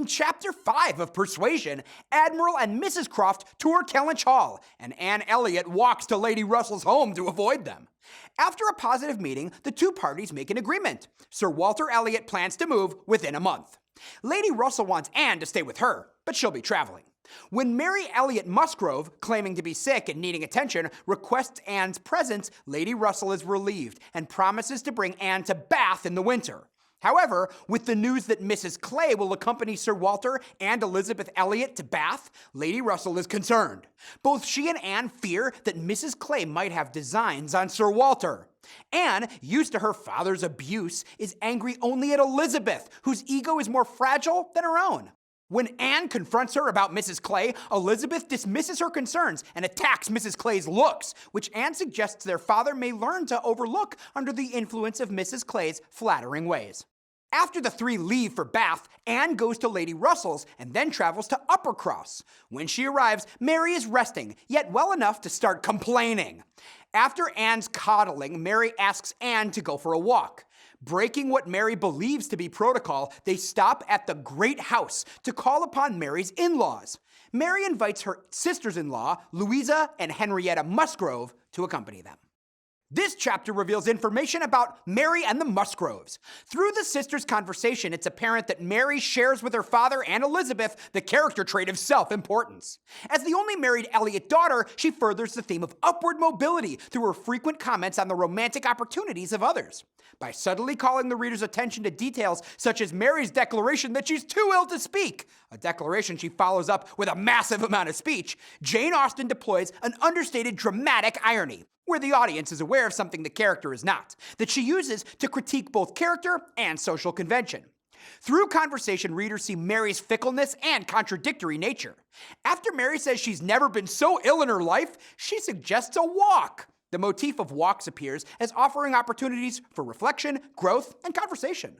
In Chapter 5 of Persuasion, Admiral and Mrs. Croft tour Kellynch Hall, and Anne Elliot walks to Lady Russell's home to avoid them. After a positive meeting, the two parties make an agreement. Sir Walter Elliot plans to move within a month. Lady Russell wants Anne to stay with her, but she'll be traveling. When Mary Elliot Musgrove, claiming to be sick and needing attention, requests Anne's presence, Lady Russell is relieved and promises to bring Anne to Bath in the winter. However, with the news that Mrs. Clay will accompany Sir Walter and Elizabeth Elliot to Bath, Lady Russell is concerned. Both she and Anne fear that Mrs. Clay might have designs on Sir Walter. Anne, used to her father's abuse, is angry only at Elizabeth, whose ego is more fragile than her own. When Anne confronts her about Mrs. Clay, Elizabeth dismisses her concerns and attacks Mrs. Clay's looks, which Anne suggests their father may learn to overlook under the influence of Mrs. Clay's flattering ways. After the three leave for Bath, Anne goes to Lady Russell's and then travels to Uppercross. When she arrives, Mary is resting, yet well enough to start complaining. After Anne's coddling, Mary asks Anne to go for a walk. Breaking what Mary believes to be protocol, they stop at the Great House to call upon Mary's in-laws. Mary invites her sisters-in-law, Louisa and Henrietta Musgrove, to accompany them. This chapter reveals information about Mary and the Musgroves. Through the sisters' conversation, it's apparent that Mary shares with her father and Elizabeth the character trait of self-importance. As the only married Elliot daughter, she furthers the theme of upward mobility through her frequent comments on the romantic opportunities of others. By subtly calling the reader's attention to details such as Mary's declaration that she's too ill to speak, a declaration she follows up with a massive amount of speech, Jane Austen deploys an understated dramatic irony, where the audience is aware of something the character is not, that she uses to critique both character and social convention. Through conversation, readers see Mary's fickleness and contradictory nature. After Mary says she's never been so ill in her life, she suggests a walk. The motif of walks appears as offering opportunities for reflection, growth, and conversation.